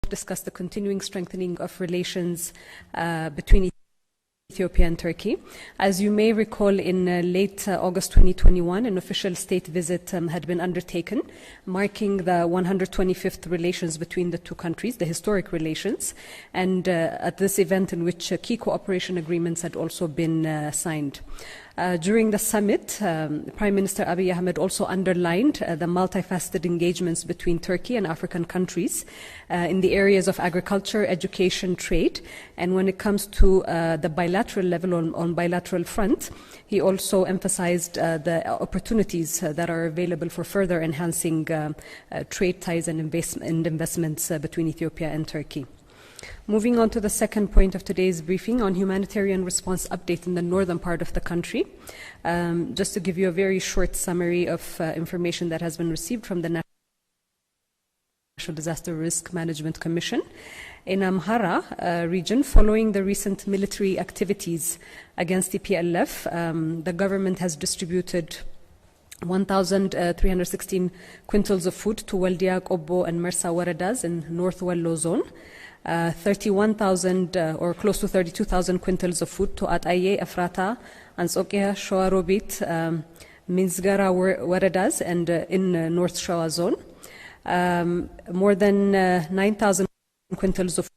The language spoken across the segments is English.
discuss the continuing strengthening of relations between Ethiopia and Turkey. As you may recall, in late August 2021, an official state visit had been undertaken, marking the 125th relations between the two countries, the historic relations, and at this event in which key cooperation agreements had also been signed. During the summit, Prime Minister Abiy Ahmed also underlined the multifaceted engagements between Turkey and African countries in the areas of agriculture, education, trade. And when it comes to the bilateral level, on bilateral front, he also emphasized the opportunities that are available for further enhancing trade ties and investments between Ethiopia and Turkey. Moving on to the second point of today's briefing on humanitarian response update in the northern part of the country. Just to give you a very short summary of information that has been received from the National Disaster Risk Management Commission. In Amhara region, following the recent military activities against the TPLF, the government has distributed 1,316 quintals of food to Waldia, Qobbo and Mersa Waradas in North Wallo Zone. 31,000 or close to 32,000 quintals of food to Ataye, Efrata, Ansokia, Shoarobit, Minzgara Waradas and in North Shawa Zone. More than 9,000 quintals of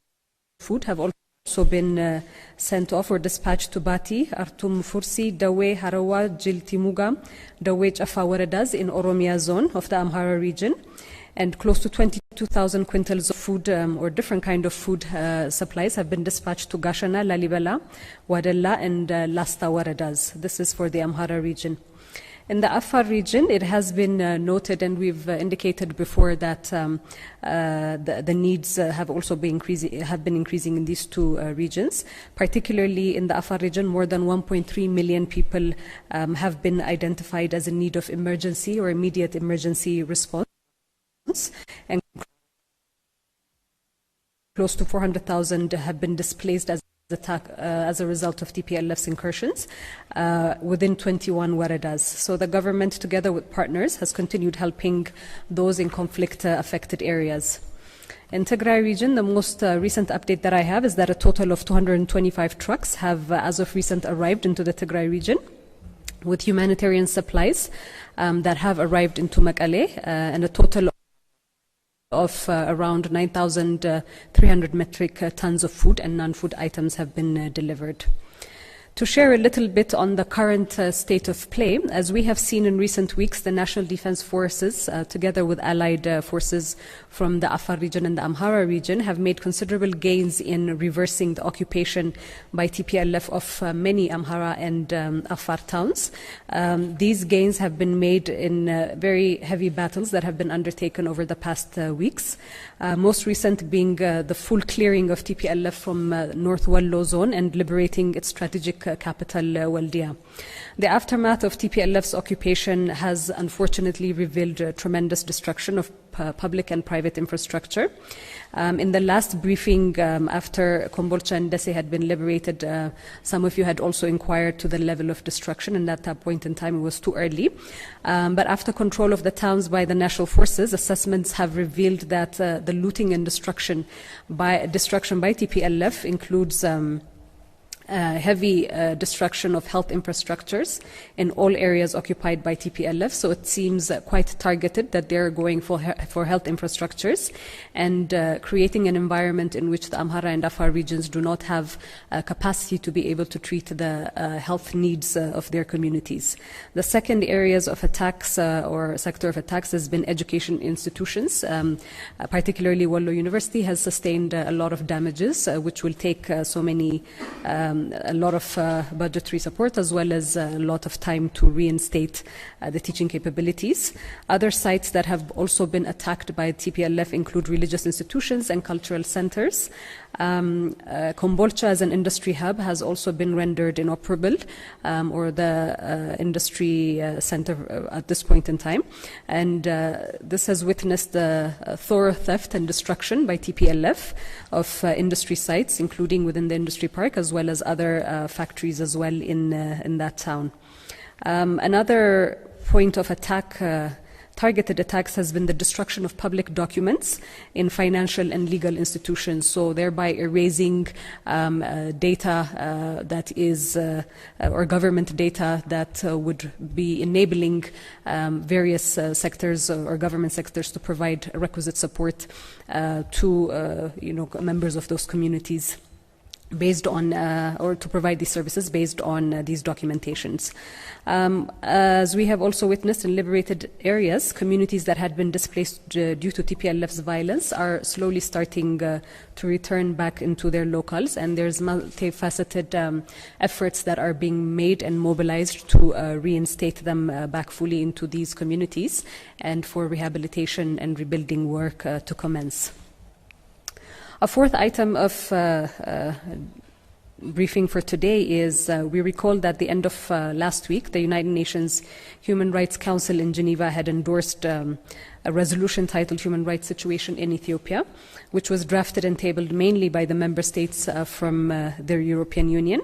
food have also been sent off or dispatched to Bati, Artum Fursi, Dawe, Harawa, Jiltimuga, Dawe Chafa Waradas in Oromia Zone of the Amhara region. And close to 22,000 quintals of food or different kind of food supplies have been dispatched to Gashana, Lalibela, Wadella and Lasta Waradas. This is for the Amhara region. In the Afar region, it has been noted, and we've indicated before that the needs have been increasing in these two regions. Particularly in the Afar region, more than 1.3 million people have been identified as in need of emergency or immediate emergency response. And close to 400,000 have been displaced as a result of TPLF's incursions within 21 waradas. So the government, together with partners, has continued helping those in conflict-affected areas. In Tigray region, the most recent update that I have is that a total of 225 trucks have, as of recent, arrived into the Tigray region with humanitarian supplies that have arrived into Mekelle, and a total of around 9,300 metric tons of food and non-food items have been delivered. To share a little bit on the current state of play, as we have seen in recent weeks, the National Defense Forces, together with allied forces from the Afar region and the Amhara region, have made considerable gains in reversing the occupation by TPLF of many Amhara and Afar towns. These gains have been made in very heavy battles that have been undertaken over the past weeks. Most recent being the full clearing of TPLF from North Wallo Zone and liberating its strategic capital, Waldia. The aftermath of TPLF's occupation has unfortunately revealed tremendous destruction of public and private infrastructure. In the last briefing, after Kombolcha and Dese had been liberated, some of you had also inquired to the level of destruction, and at that point in time it was too early. But after control of the towns by the national forces, assessments have revealed that the looting and destruction by TPLF includes heavy destruction of health infrastructures in all areas occupied by TPLF. So it seems quite targeted that they're going for health infrastructures and creating an environment in which the Amhara and Afar regions do not have capacity to be able to treat the health needs of their communities. The second areas of attacks or sector of attacks has been education institutions. Particularly Wallo University has sustained a lot of damages, which will take a lot of budgetary support as well as a lot of time to reinstate the teaching capabilities. Other sites that have also been attacked by TPLF include religious institutions and cultural centers. Kombolcha as an industry hub has also been rendered inoperable, or the industry center at this point in time. And this has witnessed the thorough theft and destruction by TPLF of industry sites, including within the industry park, as well as other factories as well in that town. Another point of attack targeted attacks has been the destruction of public documents in financial and legal institutions, so thereby erasing data that is, or government data that would be enabling various sectors or government sectors to provide requisite support to members of those communities based on, or to provide these services based on these documentations. As we have also witnessed in liberated areas, communities that had been displaced due to TPLF's violence are slowly starting to return back into their locales, and there's multifaceted efforts that are being made and mobilized to reinstate them back fully into these communities and for rehabilitation and rebuilding work to commence. A fourth item of briefing for today is we recall that at the end of last week, the United Nations Human Rights Council in Geneva had endorsed a resolution titled Human Rights Situation in Ethiopia, which was drafted and tabled mainly by the member states from the European Union.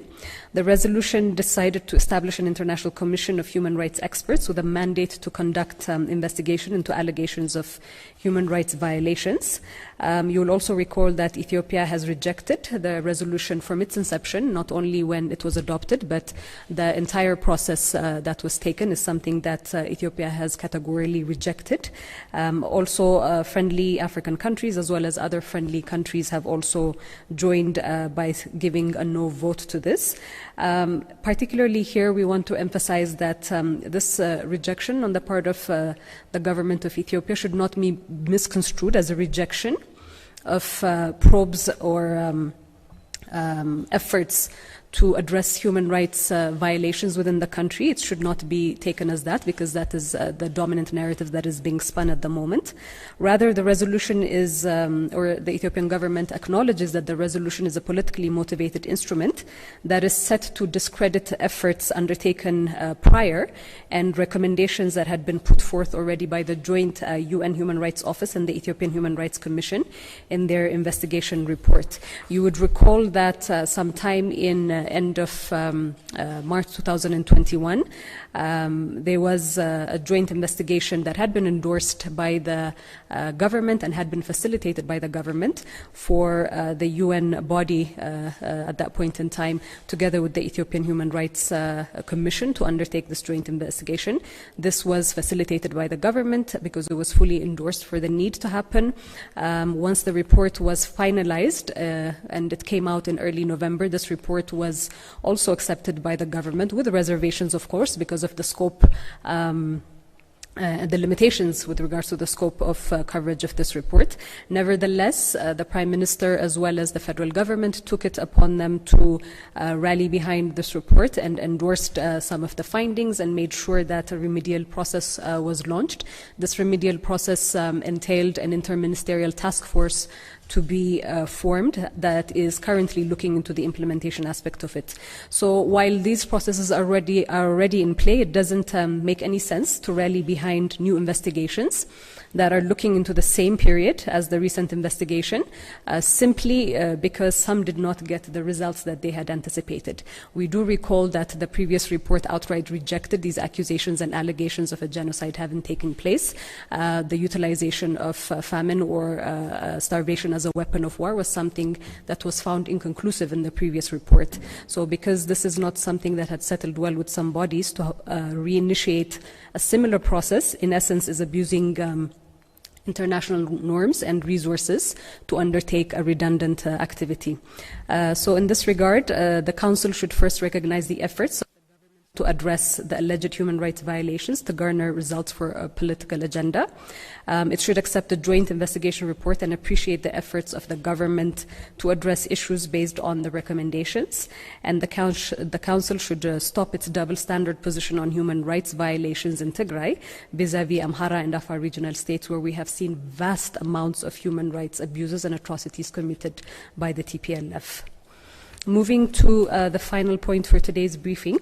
The resolution decided to establish an international commission of human rights experts with a mandate to conduct investigation into allegations of human rights violations. You will also recall that Ethiopia has rejected the resolution from its inception, not only when it was adopted, but the entire process that was taken is something that Ethiopia has categorically rejected. Also, friendly African countries as well as other friendly countries have also joined by giving a no vote to this. Particularly here, we want to emphasize that this rejection on the part of the government of Ethiopia should not be misconstrued as a rejection of probes or efforts to address human rights violations within the country. It should not be taken as that, because that is the dominant narrative that is being spun at the moment. Rather, the resolution is, or the Ethiopian government acknowledges that the resolution is a politically motivated instrument that is set to discredit efforts undertaken prior and recommendations that had been put forth already by the joint UN Human Rights Office and the Ethiopian Human Rights Commission in their investigation report. You would recall that sometime in end of March 2021, there was a joint investigation that had been endorsed by the government and had been facilitated by the government for the UN body at that point in time, together with the Ethiopian Human Rights Commission, to undertake this joint investigation. This was facilitated by the government because it was fully endorsed for the need to happen. Once the report was finalized and it came out in early November, this report was also accepted by the government, with reservations, of course, because of the scope, the limitations with regards to the scope of coverage of this report. Nevertheless, the Prime Minister as well as the federal government took it upon them to rally behind this report and endorsed some of the findings and made sure that a remedial process was launched. This remedial process entailed an interministerial task force to be formed that is currently looking into the implementation aspect of it. So while these processes are already in play, it doesn't make any sense to rally behind new investigations that are looking into the same period as the recent investigation, simply because some did not get the results that they had anticipated. We do recall that the previous report outright rejected these accusations and allegations of a genocide having taken place. The utilization of famine or starvation as a weapon of war was something that was found inconclusive in the previous report. So because this is not something that had settled well with some bodies, to reinitiate a similar process, in essence, is abusing international norms and resources to undertake a redundant activity. So in this regard, the Council should first recognize the efforts of the government to address the alleged human rights violations to garner results for a political agenda. It should accept the joint investigation report and appreciate the efforts of the government to address issues based on the recommendations. And the Council should stop its double standard position on human rights violations in Tigray vis-a-vis Amhara and Afar regional states, where we have seen vast amounts of human rights abuses and atrocities committed by the TPLF. Moving to the final point for today's briefing,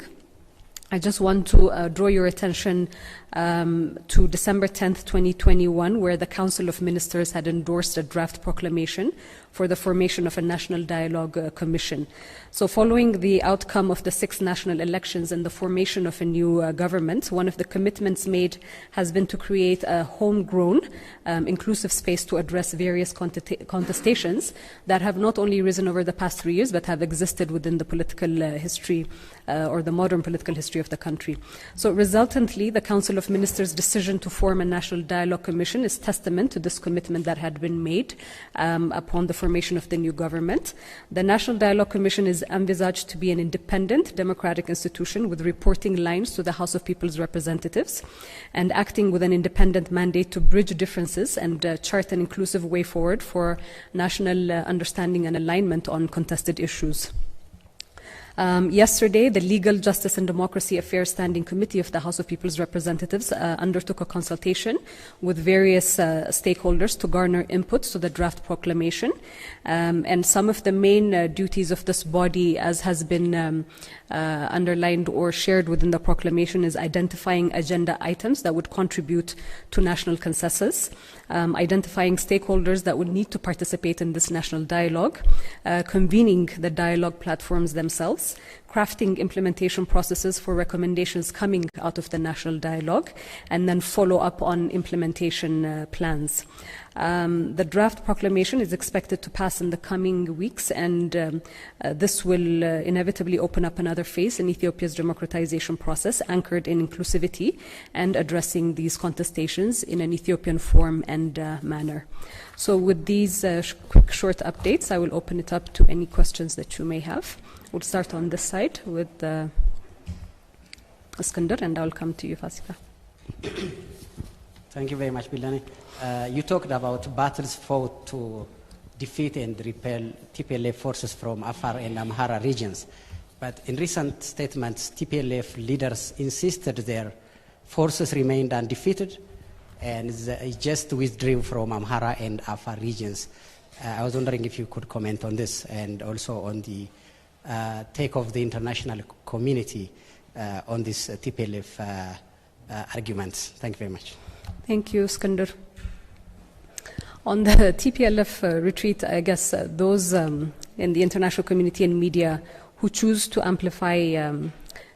I just want to draw your attention to December 10th, 2021, where the Council of Ministers had endorsed a draft proclamation for the formation of a National Dialogue Commission. So following the outcome of the 6 national elections and the formation of a new government, one of the commitments made has been to create a homegrown, inclusive space to address various contestations that have not only risen over the past 3 years, but have existed within the political history or the modern political history of the country. So resultantly, the Council of Ministers' decision to form a National Dialogue Commission is testament to this commitment that had been made upon the formation of the new government. The National Dialogue Commission is envisaged to be an independent democratic institution with reporting lines to the House of People's Representatives and acting with an independent mandate to bridge differences and chart an inclusive way forward for national understanding and alignment on contested issues. Yesterday, the Legal, Justice and Democracy Affairs Standing Committee of the House of People's Representatives undertook a consultation with various stakeholders to garner inputs to the draft proclamation. And some of the main duties of this body, as has been underlined or shared within the proclamation, is identifying agenda items that would contribute to national consensus, identifying stakeholders that would need to participate in this national dialogue, convening the dialogue platforms themselves, crafting implementation processes for recommendations coming out of the national dialogue, and then follow up on implementation plans. The draft proclamation is expected to pass in the coming weeks, and this will inevitably open up another phase in Ethiopia's democratization process, anchored in inclusivity and addressing these contestations in an Ethiopian form and manner. So with these quick short updates, I will open it up to any questions that you may have. We'll start on this side with Iskander, and I'll come to you, Fasika. Thank you very much, Bilani. You talked about battles fought to defeat and repel TPLF forces from Afar and Amhara regions. But in recent statements, TPLF leaders insisted their forces remained undefeated and just withdrew from Amhara and Afar regions. I was wondering if you could comment on this and also on the take of the international community on this TPLF arguments. Thank you very much. Thank you, Skander. On the TPLF retreat, I guess those in the international community and media who choose to amplify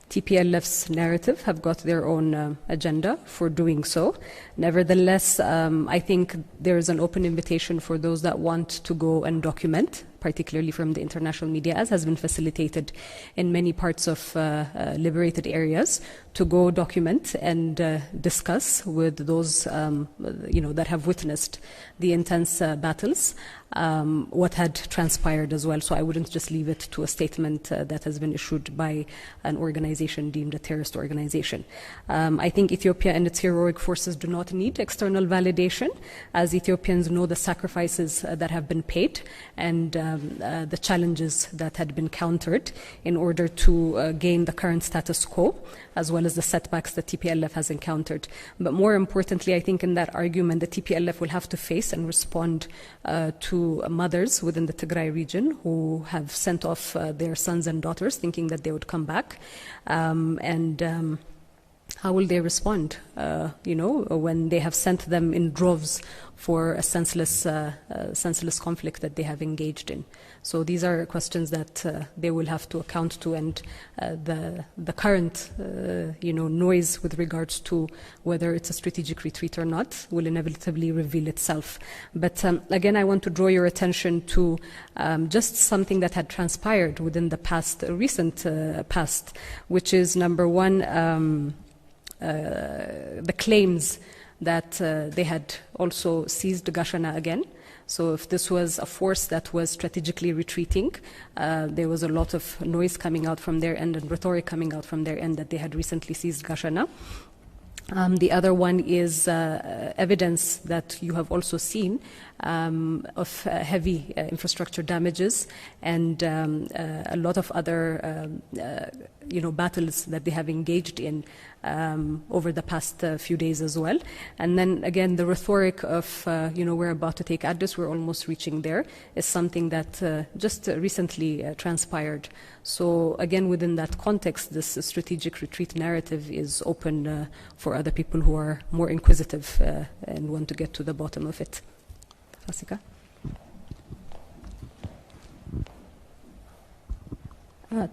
TPLF's narrative have got their own agenda for doing so. Nevertheless, I think there is an open invitation for those that want to go and document, particularly from the international media, as has been facilitated in many parts of liberated areas, to go document and discuss with those that have witnessed the intense battles what had transpired as well. So I wouldn't just leave it to a statement that has been issued by an organization deemed a terrorist organization. I think Ethiopia and its heroic forces do not need external validation, as Ethiopians know the sacrifices that have been paid and the challenges that had been countered in order to gain the current status quo, as well as the setbacks that TPLF has encountered. But more importantly, I think in that argument, the TPLF will have to face and respond to mothers within the Tigray region who have sent off their sons and daughters thinking that they would come back. How will they respond, when they have sent them in droves for a senseless conflict that they have engaged in? So these are questions that they will have to account to, and the current, noise with regards to whether it's a strategic retreat or not will inevitably reveal itself. But again, I want to draw your attention to just something that had transpired within the recent past, which is number one. The claims that they had also seized Gashana again. So if this was a force that was strategically retreating, there was a lot of noise coming out from their end and rhetoric coming out from their end that they had recently seized Gashana. The other one is evidence that you have also seen of heavy infrastructure damages and a lot of other battles that they have engaged in over the past few days as well. And then again, the rhetoric of, we're about to take Addis, we're almost reaching there, is something that just recently transpired. So again, within that context, this strategic retreat narrative is open for other people who are more inquisitive and want to get to the bottom of it. Fasika?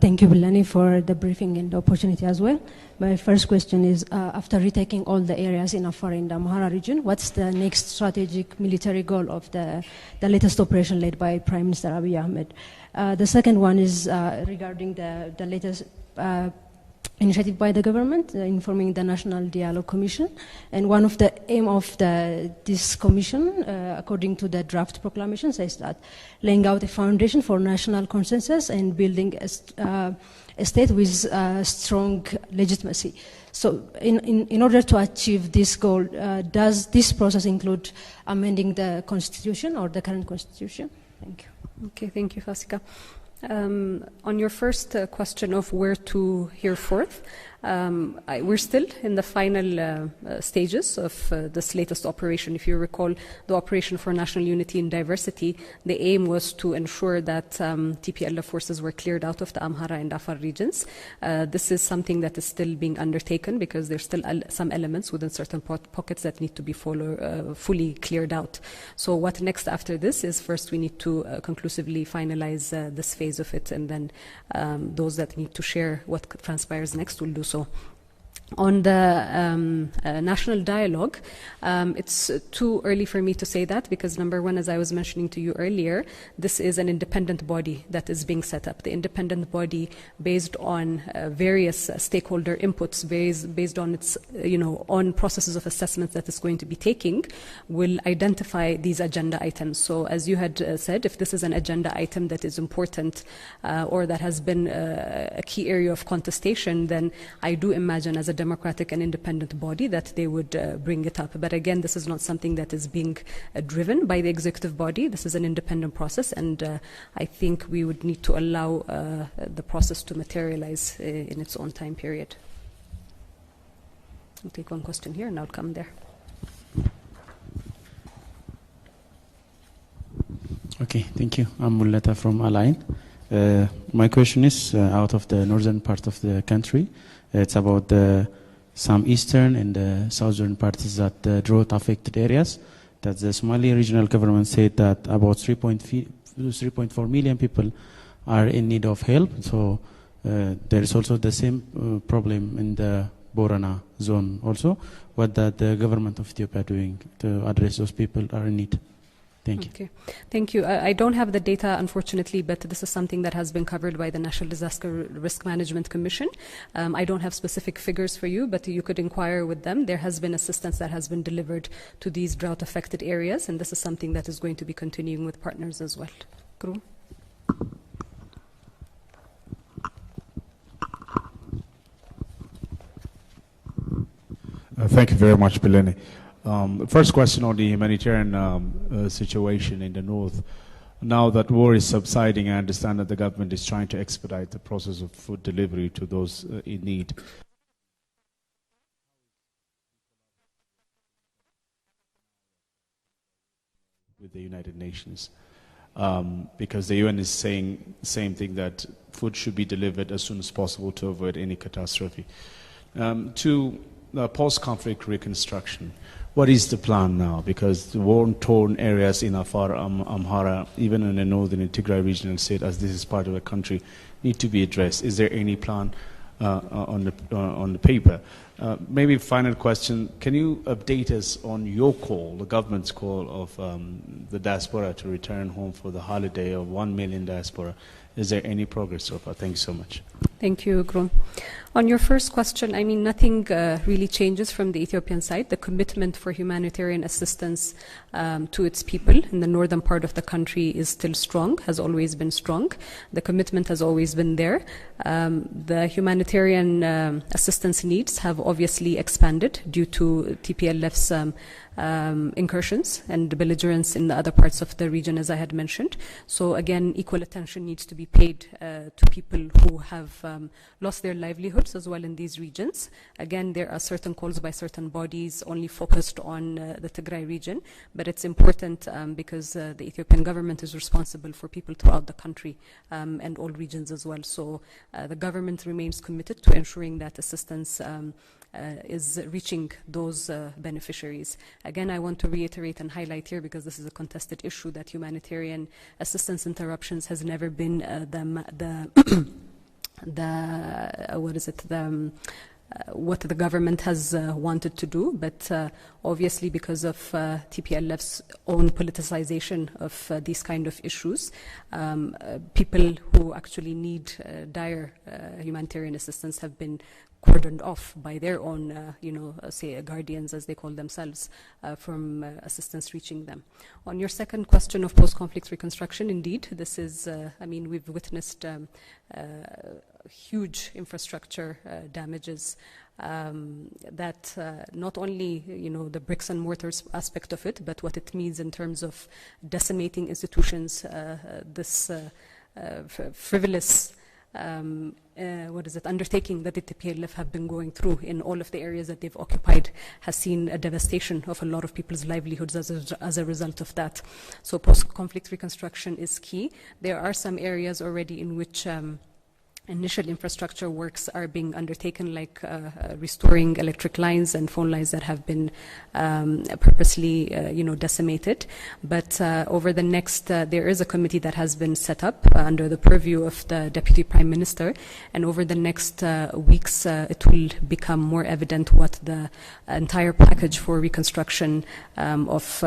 Thank you, Bilani, for the briefing and the opportunity as well. My first question is, after retaking all the areas in Afar and the Amhara region, what's the next strategic military goal of the latest operation led by Prime Minister Abiy Ahmed? The second one is regarding the latest initiative by the government, informing the National Dialogue Commission. And one of the aim of this commission, according to the draft proclamation, says that laying out a foundation for national consensus and building a state with strong legitimacy. So in order to achieve this goal, does this process include amending the constitution or the current constitution? Thank you. Okay, thank you, Fasika. On your first question of where to hereforth, we're still in the final stages of this latest operation. If you recall, the Operation for National Unity and Diversity, the aim was to ensure that TPLF forces were cleared out of the Amhara and Afar regions. This is something that is still being undertaken because there's still some elements within certain pockets that need to be fully cleared out. So what next after this is, first we need to conclusively finalize this phase of it, and then those that need to share what transpires next will do so. On the national dialogue, it's too early for me to say that because, number one, as I was mentioning to you earlier, this is an independent body that is being set up. The independent body, based on various stakeholder inputs, based on its on processes of assessment that it's going to be taking, will identify these agenda items. So, as you had said, if this is an agenda item that is important or that has been a key area of contestation, then I do imagine, as a democratic and independent body, that they would bring it up. But again, this is not something that is being driven by the executive body. This is an independent process, and I think we would need to allow the process to materialize in its own time period. I'll take one question here and I'll come there. Okay, thank you. I'm Mulata from Align. My question is out of the northern part of the country. It's about some eastern and southern parts that drought affected areas. That the Somali regional government said that about 3.4 million people are in need of help. So there is also the same problem in the Borana zone also. What that the government of Ethiopia doing to address those people are in need? Thank you. Okay, thank you. I don't have the data, unfortunately, but this is something that has been covered by the National Disaster Risk Management Commission. I don't have specific figures for you, but you could inquire with them. There has been assistance that has been delivered to these drought-affected areas, and this is something that is going to be continuing with partners as well. Kuru? Thank you very much, Bilani. First question on the humanitarian situation in the north. Now that war is subsiding, I understand that the government is trying to expedite the process of food delivery to those in need. With the United Nations, because the UN is saying the same thing, that food should be delivered as soon as possible to avoid any catastrophe. To post-conflict reconstruction, what is the plan now? Because the war-torn areas in Afar, Amhara, even in the northern Tigray regional state, as this is part of the country, need to be addressed. Is there any plan on the paper? Maybe final question, can you update us on your call, the government's call of the diaspora to return home for the holiday of 1 million diaspora? Is there any progress so far? Thank you so much. Thank you, Grum. On your first question, I mean, nothing really changes from the Ethiopian side. The commitment for humanitarian assistance to its people in the northern part of the country is still strong, has always been strong. The commitment has always been there. The humanitarian assistance needs have obviously expanded due to TPLF's incursions and belligerence in the other parts of the region, as I had mentioned. So again, equal attention needs to be paid to people who have lost their livelihoods as well in these regions. Again, there are certain calls by certain bodies only focused on the Tigray region, but it's important because the Ethiopian government is responsible for people throughout the country and all regions as well. So the government remains committed to ensuring that assistance is reaching those beneficiaries. Again, I want to reiterate and highlight here, because this is a contested issue, that humanitarian assistance interruptions has never been what the government has wanted to do, but obviously because of TPLF's own politicization of these kind of issues, people who actually need dire humanitarian assistance have been cordoned off by their own, say guardians, as they call themselves, from assistance reaching them. On your second question of post-conflict reconstruction, indeed, this is, we've witnessed huge infrastructure damages that not only, the bricks and mortars aspect of it, but what it means in terms of decimating institutions, this frivolous undertaking that the TPLF have been going through in all of the areas that they've occupied has seen a devastation of a lot of people's livelihoods as a result of that. So post-conflict reconstruction is key. There are some areas already in which initial infrastructure works are being undertaken, like restoring electric lines and phone lines that have been purposely, decimated. But over the next, there is a committee that has been set up under the purview of the Deputy Prime Minister, and over the next weeks, it will become more evident what the entire package for reconstruction of,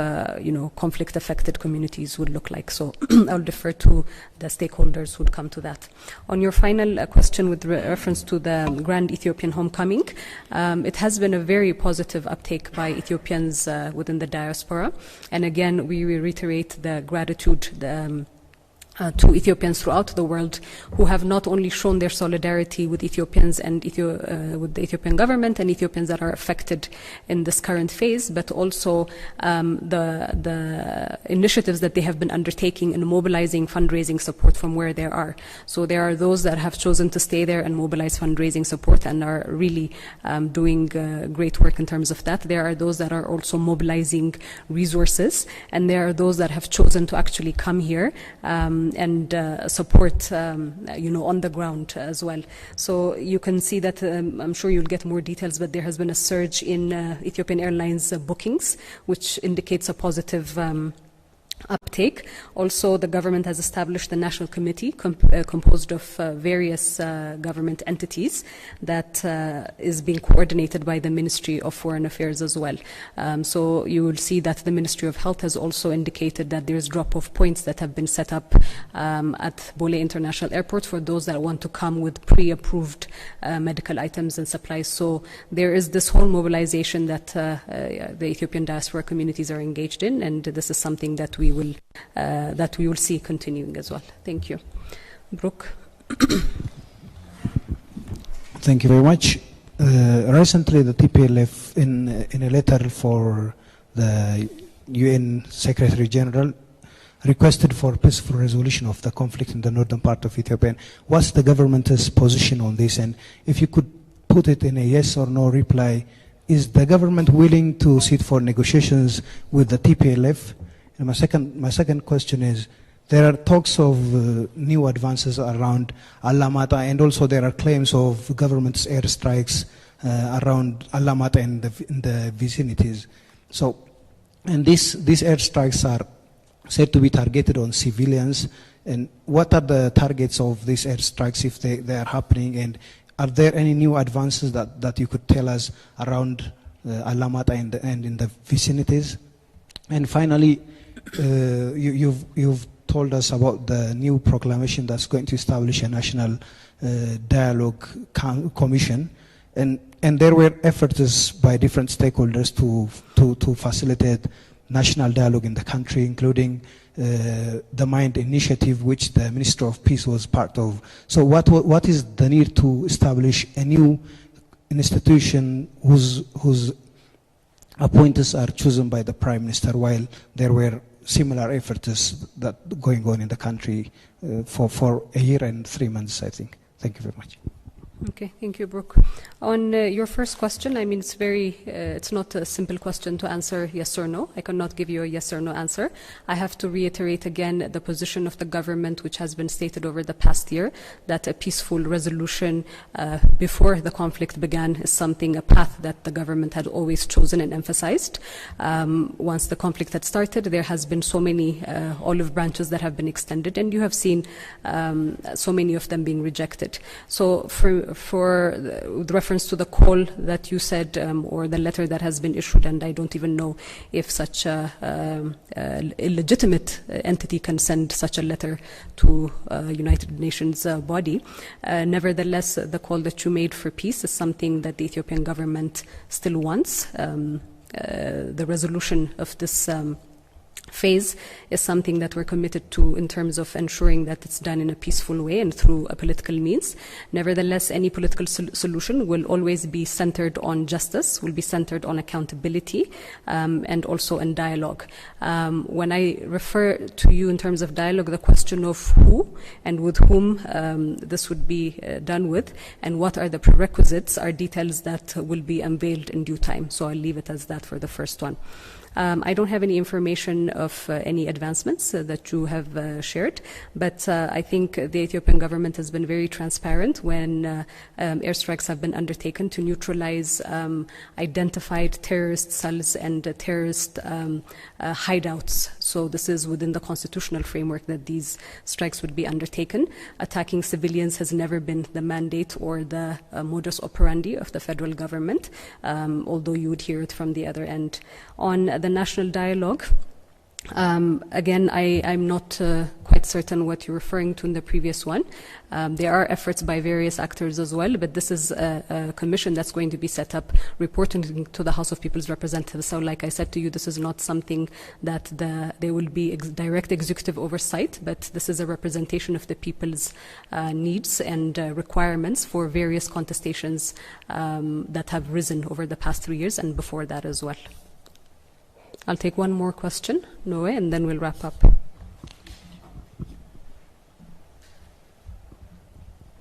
conflict-affected communities would look like. So I'll defer to the stakeholders who would come to that. On your final question with reference to the Grand Ethiopian Homecoming, it has been a very positive uptake by Ethiopians within the diaspora. And again, we reiterate the gratitude to Ethiopians throughout the world who have not only shown their solidarity with Ethiopians and with the Ethiopian government and Ethiopians that are affected in this current phase, but also the initiatives that they have been undertaking in mobilizing fundraising support from where they are. So there are those that have chosen to stay there and mobilize fundraising support and are really doing great work in terms of that. There are those that are also mobilizing resources, and there are those that have chosen to actually come here and support, on the ground as well. So you can see that, I'm sure you'll get more details, but there has been a surge in Ethiopian Airlines bookings, which indicates a positive uptake. Also, the government has established the National Committee composed of various government entities that is being coordinated by the Ministry of Foreign Affairs as well. So you will see that the Ministry of Health has also indicated that there's drop-off points that have been set up at Bole International Airport for those that want to come with pre-approved medical items and supplies. So there is this whole mobilization that the Ethiopian diaspora communities are engaged in, and this is something that we will see continuing as well. Thank you. Brooke. Thank you very much. Recently, the TPLF, in a letter for the UN Secretary General, requested for peaceful resolution of the conflict in the northern part of Ethiopia. What's the government's position on this? And if you could put it in a yes or no reply, is the government willing to sit for negotiations with the TPLF? And my second question is, there are talks of new advances around Alamata, and also there are claims of government's airstrikes around Alamata and in the vicinities. So, and these airstrikes are said to be targeted on civilians. And what are the targets of these airstrikes if they are happening? And are there any new advances that you could tell us around Alamata and in the vicinities? And finally, you've told us about the new proclamation that's going to establish a national dialogue commission, and there were efforts by different stakeholders to facilitate national dialogue in the country, including the MIND initiative, which the Minister of Peace was part of. So what is the need to establish a new institution whose appointees are chosen by the Prime Minister, while there were similar efforts that going on in the country for a year and 3 months, I think. Thank you very much. Okay, thank you, Brooke. On your first question, I mean, it's not a simple question to answer yes or no. I cannot give you a yes or no answer. I have to reiterate again the position of the government, which has been stated over the past year, that a peaceful resolution before the conflict began is a path that the government had always chosen and emphasized. Once the conflict had started, there has been so many olive branches that have been extended, and you have seen so many of them being rejected. So with reference to the call that you said, or the letter that has been issued, and I don't even know if such a illegitimate entity can send such a letter to a United Nations body. Nevertheless, the call that you made for peace is something that the Ethiopian government still wants. The resolution of this phase is something that we're committed to in terms of ensuring that it's done in a peaceful way and through a political means. Nevertheless, any political solution will always be centered on justice, will be centered on accountability, and also in dialogue. When I refer to you in terms of dialogue, the question of who and with whom this would be done with and what are the prerequisites are details that will be unveiled in due time. So I'll leave it as that for the first one. I don't have any information of any advancements that you have shared, but I think the Ethiopian government has been very transparent when airstrikes have been undertaken to neutralize identified terrorist cells and terrorist hideouts. So this is within the constitutional framework that these strikes would be undertaken. Attacking civilians has never been the mandate or the modus operandi of the federal government, although you would hear it from the other end. On the national dialogue, again, I'm not quite certain what you're referring to in the previous one. There are efforts by various actors as well, but this is a commission that's going to be set up reporting to the House of People's Representatives. So like I said to you, this is not something that there will be direct executive oversight, but this is a representation of the people's needs and requirements for various contestations that have risen over the past 3 years and before that as well. I'll take one more question, Noe, and then we'll wrap up.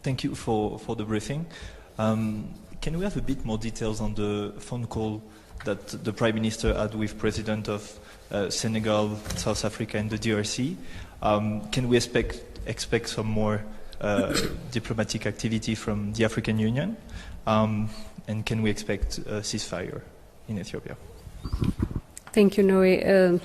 Thank you for the briefing. Can we have a bit more details on the phone call that the Prime Minister had with President of Senegal, South Africa and the DRC? Can we expect some more diplomatic activity from the African Union? And can we expect a ceasefire in Ethiopia? Thank you, Noe.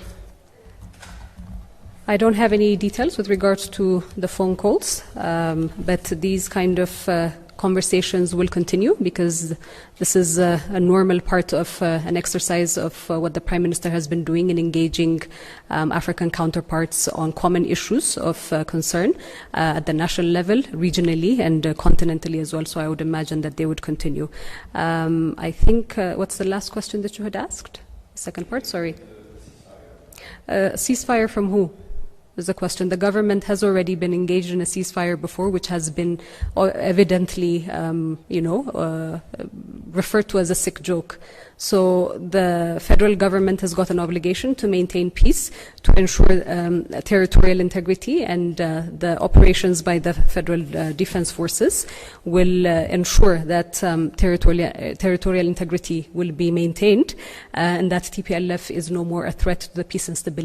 I don't have any details with regards to the phone calls, but these kind of conversations will continue because this is a normal part of an exercise of what the Prime Minister has been doing in engaging African counterparts on common issues of concern at the national level, regionally, and continentally as well. So I would imagine that they would continue. I think, what's the last question that you had asked? Second part, sorry. Ceasefire from who? Is the question. The government has already been engaged in a ceasefire before, which has been evidently, referred to as a sick joke. So the federal government has got an obligation to maintain peace, to ensure territorial integrity, and the operations by the federal defense forces will ensure that territorial integrity will be maintained, and that TPLF is no more a threat to the peace and stability